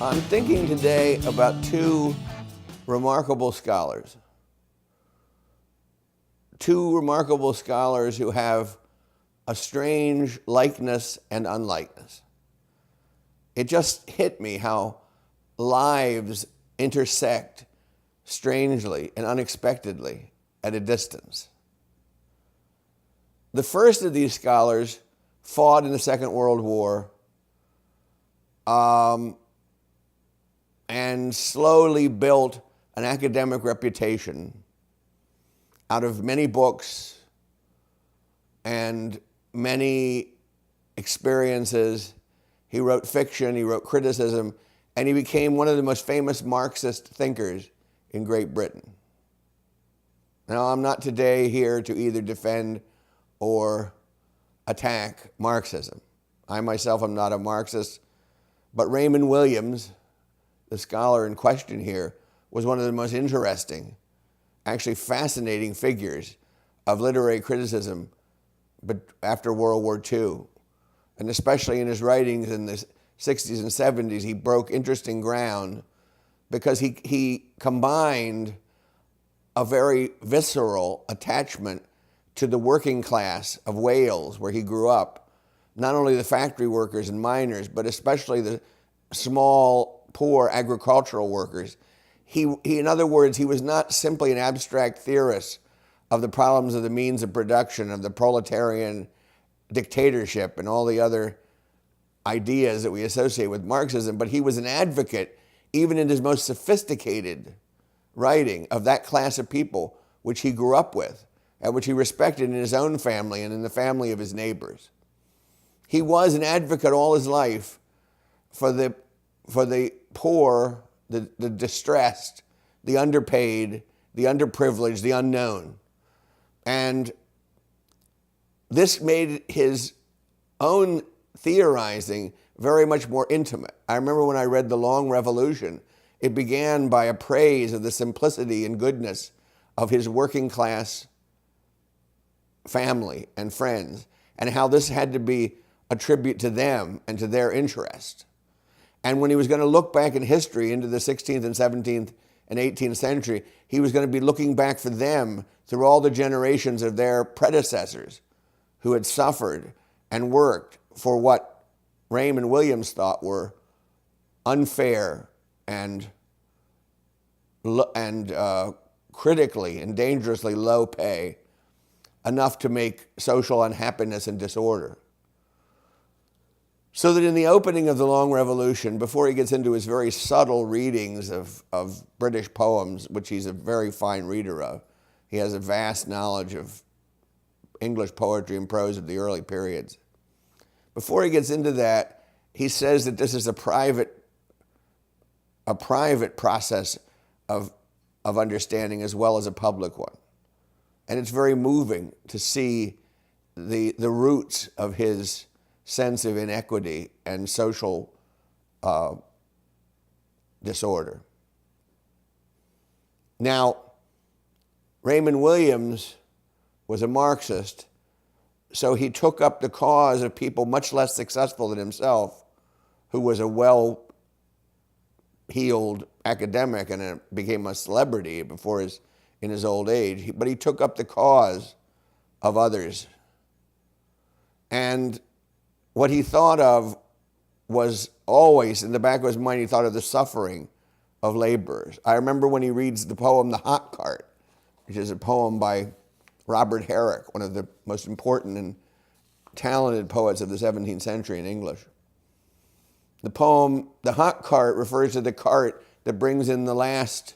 I'm thinking today about two remarkable scholars. Two remarkable scholars who have a strange likeness and unlikeness. It just hit me how lives intersect strangely and unexpectedly at a distance. The first of these scholars fought in the Second World War and slowly built an academic reputation out of many books and many experiences. He wrote fiction, he wrote criticism, and he became one of the most famous Marxist thinkers in Great Britain. Now, I'm not today here to either defend or attack Marxism. I myself am not a Marxist, but Raymond Williams, the scholar in question here, was one of the most interesting, actually fascinating figures of literary criticism but after World War II. And especially in his writings in the 60s and 70s, he broke interesting ground because he combined a very visceral attachment to the working class of Wales, where he grew up, not only the factory workers and miners, but especially the small, poor agricultural workers. He, in other words, he was not simply an abstract theorist of the problems of the means of production, of the proletarian dictatorship and all the other ideas that we associate with Marxism, but he was an advocate, even in his most sophisticated writing, of that class of people which he grew up with and which he respected in his own family and in the family of his neighbors. He was an advocate all his life for the poor, the distressed, the underpaid, the underprivileged, the unknown. And this made his own theorizing very much more intimate. I remember when I read The Long Revolution, it began by a praise of the simplicity and goodness of his working class family and friends, and how this had to be a tribute to them and to their interest. And when he was going to look back in history into the 16th and 17th and 18th century, he was going to be looking back for them through all the generations of their predecessors who had suffered and worked for what Raymond Williams thought were unfair and critically and dangerously low pay, enough to make social unhappiness and disorder. So that in the opening of The Long Revolution, before he gets into his very subtle readings of British poems, which he's a very fine reader of, he has a vast knowledge of English poetry and prose of the early periods. Before he gets into that, he says that this is a private process of understanding as well as a public one. And it's very moving to see the roots of his sense of inequity and social disorder. Now, Raymond Williams was a Marxist, so he took up the cause of people much less successful than himself, who was a well-heeled academic and became a celebrity in his old age. But he took up the cause of others. And what he thought of was always, in the back of his mind, he thought of the suffering of laborers. I remember when he reads the poem The Hot Cart, which is a poem by Robert Herrick, one of the most important and talented poets of the 17th century in English. The poem, The Hot Cart, refers to the cart that brings in the last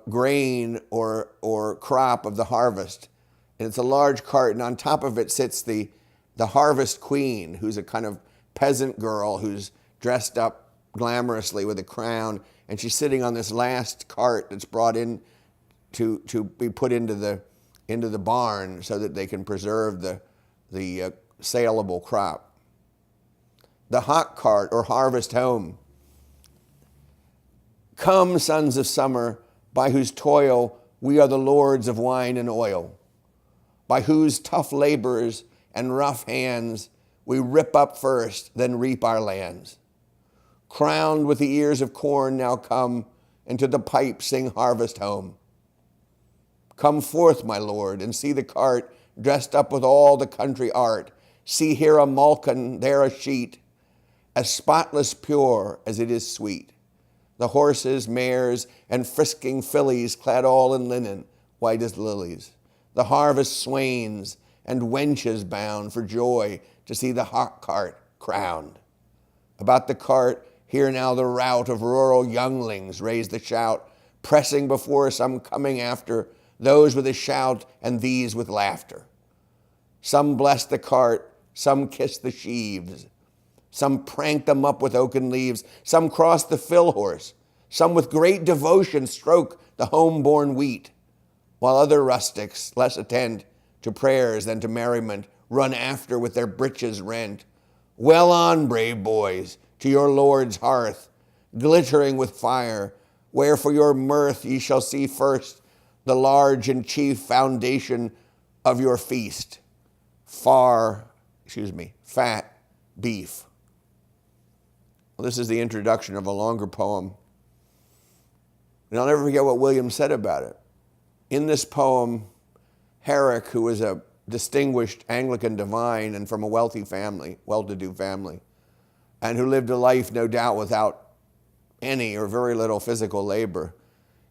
grain or crop of the harvest. And it's a large cart, and on top of it sits the harvest queen, who's a kind of peasant girl who's dressed up glamorously with a crown, and she's sitting on this last cart that's brought in to be put into the barn so that they can preserve the saleable crop. The hot cart or harvest home. Come, sons of summer, by whose toil we are the lords of wine and oil, by whose tough labors and rough hands we rip up first, then reap our lands. crowned with the ears of corn, now come, and to the pipe sing harvest home. Come forth, my lord, and see the cart, dressed up with all the country art. See here a malkin, there a sheet, as spotless pure as it is sweet. The horses, mares, and frisking fillies, clad all in linen, white as lilies. The harvest swains and wenches bound for joy to see the hot cart crowned. About the cart, hear now the rout of rural younglings raise the shout, pressing before some coming after, those with a shout and these with laughter. Some bless the cart, some kiss the sheaves, some prank them up with oaken leaves, some cross the fill horse, some with great devotion stroke the home-born wheat, while other rustics, less attend to prayers than to merriment, run after with their breeches rent. Well on, brave boys, to your Lord's hearth, glittering with fire, where for your mirth ye shall see first the large and chief foundation of your feast, fat beef. Well, this is the introduction of a longer poem. And I'll never forget what William said about it. In this poem, Herrick, who was a distinguished Anglican divine and from a wealthy family, well-to-do family, and who lived a life, no doubt, without any or very little physical labor,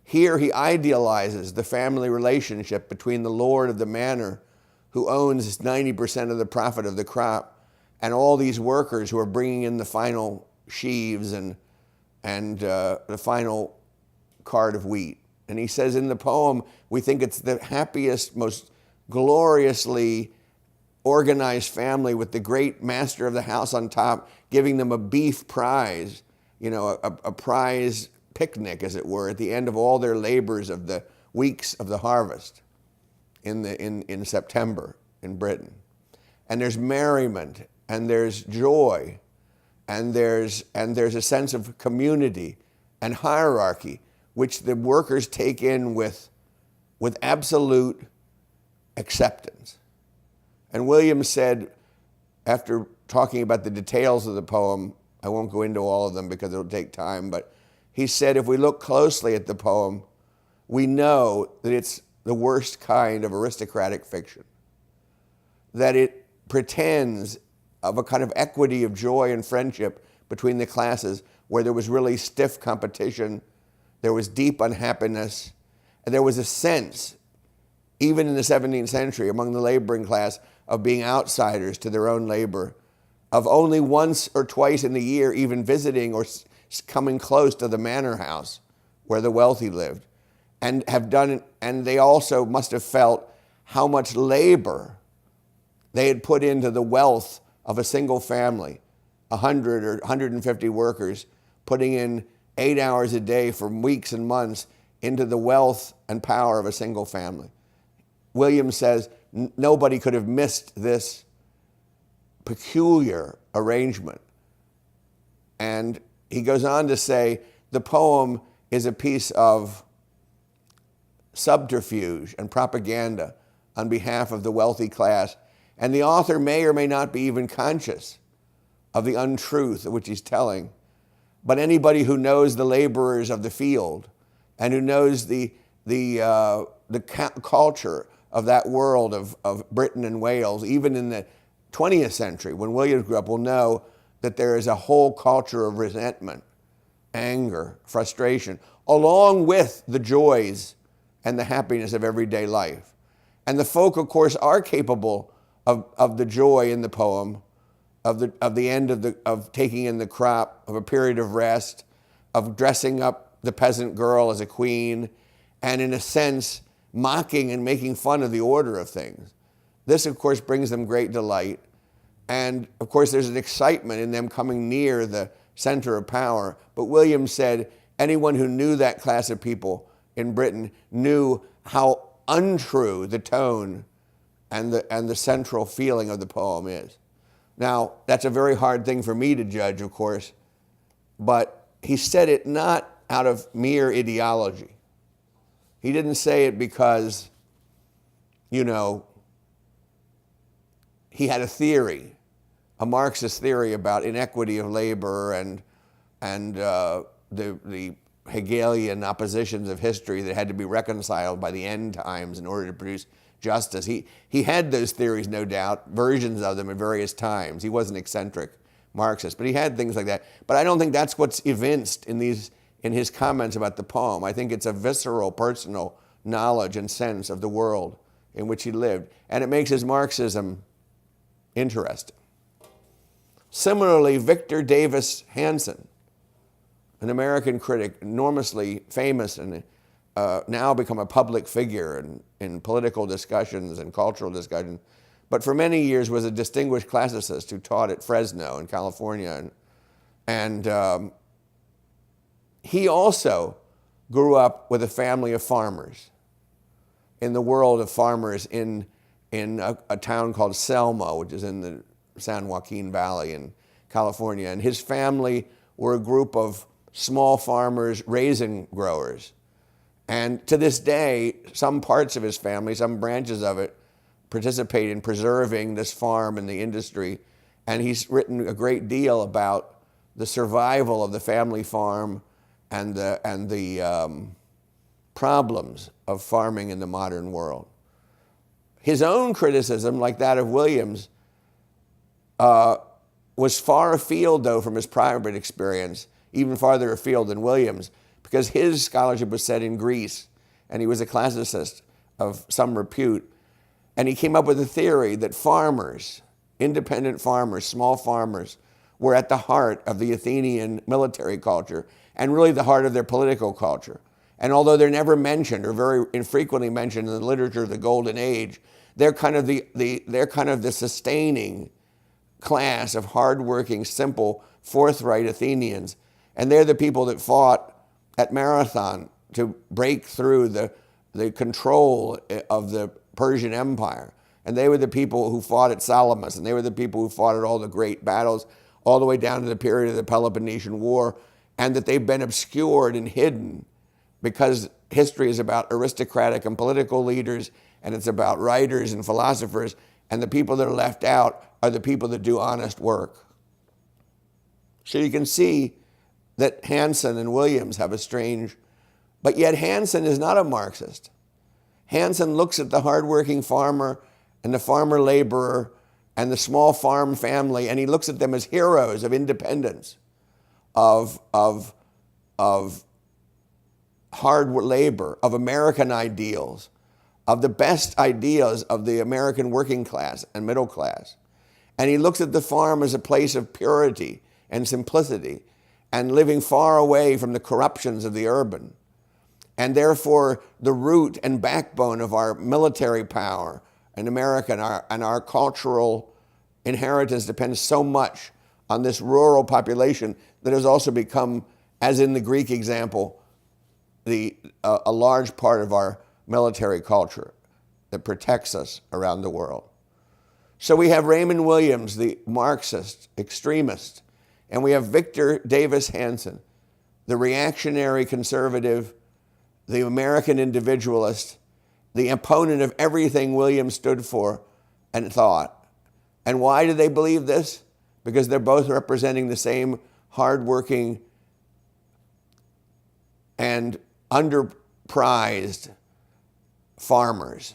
here he idealizes the family relationship between the lord of the manor, who owns 90% of the profit of the crop, and all these workers who are bringing in the final sheaves and the final cart of wheat. And he says in the poem, we think it's the happiest, most gloriously organized family, with the great master of the house on top giving them a beef prize, a prize picnic, as it were, at the end of all their labors of the weeks of the harvest in September in Britain. And there's merriment, and there's joy, and there's a sense of community and hierarchy, which the workers take in with absolute acceptance. And William said, after talking about the details of the poem, I won't go into all of them because it'll take time, but he said, if we look closely at the poem, we know that it's the worst kind of aristocratic fiction, that it pretends of a kind of equity of joy and friendship between the classes, where there was really stiff competition, there was deep unhappiness, and there was a sense, even in the 17th century, among the laboring class, of being outsiders to their own labor, of only once or twice in the year even visiting or coming close to the manor house where the wealthy lived, and they also must have felt how much labor they had put into the wealth of a single family, 100 or 150 workers, putting in 8 hours a day for weeks and months into the wealth and power of a single family. William says nobody could have missed this peculiar arrangement. And he goes on to say the poem is a piece of subterfuge and propaganda on behalf of the wealthy class, and the author may or may not be even conscious of the untruth which he's telling. But anybody who knows the laborers of the field and who knows the culture of that world of Britain and Wales, even in the 20th century, when William grew up, will know that there is a whole culture of resentment, anger, frustration, along with the joys and the happiness of everyday life. And the folk, of course, are capable of the joy in the poem, of the end of taking in the crop, of a period of rest, of dressing up the peasant girl as a queen, and in a sense, mocking and making fun of the order of things. This, of course, brings them great delight. And, of course, there's an excitement in them coming near the center of power. But William said anyone who knew that class of people in Britain knew how untrue the tone and the central feeling of the poem is. Now, that's a very hard thing for me to judge, of course, but he said it not out of mere ideology. He didn't say it because, he had a theory, a Marxist theory about inequity of labor and and the Hegelian oppositions of history that had to be reconciled by the end times in order to produce justice. He had those theories, no doubt, versions of them at various times. He wasn't eccentric Marxist, but he had things like that. But I don't think that's what's evinced in his comments about the poem. I think it's a visceral, personal knowledge and sense of the world in which he lived, and it makes his Marxism interesting. Similarly, Victor Davis Hanson, an American critic, enormously famous and now become a public figure in political discussions and cultural discussions, but for many years was a distinguished classicist who taught at Fresno in California. And he also grew up with a family of farmers in the world of farmers in a town called Selma, which is in the San Joaquin Valley in California. And his family were a group of small farmers, raisin growers. And to this day, some parts of his family, some branches of it, participate in preserving this farm and the industry. And he's written a great deal about the survival of the family farm and the problems of farming in the modern world. His own criticism, like that of Williams, was far afield, though, from his private experience, even farther afield than Williams, because his scholarship was set in Greece, and he was a classicist of some repute. And he came up with a theory that farmers, independent farmers, small farmers, were at the heart of the Athenian military culture and really the heart of their political culture. And although they're never mentioned or very infrequently mentioned in the literature of the Golden Age, they're kind of the sustaining class of hardworking, simple, forthright Athenians. And they're the people that fought at Marathon to break through the control of the Persian Empire. And they were the people who fought at Salamis, and they were the people who fought at all the great battles, all the way down to the period of the Peloponnesian War, and that they've been obscured and hidden because history is about aristocratic and political leaders, and it's about writers and philosophers, and the people that are left out are the people that do honest work. So you can see that Hanson and Williams have a strange, but yet Hanson is not a Marxist. Hanson looks at the hardworking farmer and the farmer laborer and the small farm family, and he looks at them as heroes of independence, of hard labor, of American ideals, of the best ideas of the American working class and middle class. And he looks at the farm as a place of purity and simplicity and living far away from the corruptions of the urban. And therefore, the root and backbone of our military power in America and our cultural inheritance depends so much on this rural population that has also become, as in the Greek example, a large part of our military culture that protects us around the world. So we have Raymond Williams, the Marxist extremist, and we have Victor Davis Hanson, the reactionary conservative, the American individualist, the opponent of everything Williams stood for and thought. And why do they believe this? Because they're both representing the same hardworking and underprized farmers.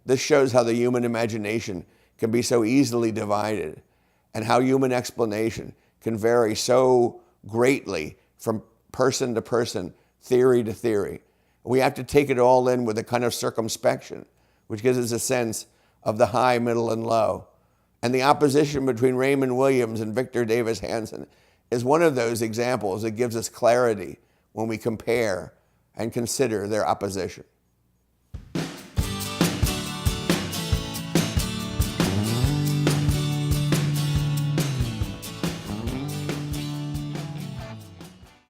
This shows how the human imagination can be so easily divided and how human explanation can vary so greatly from person to person, theory to theory. We have to take it all in with a kind of circumspection, which gives us a sense of the high, middle, and low. And the opposition between Raymond Williams and Victor Davis Hanson is one of those examples that gives us clarity when we compare and consider their opposition.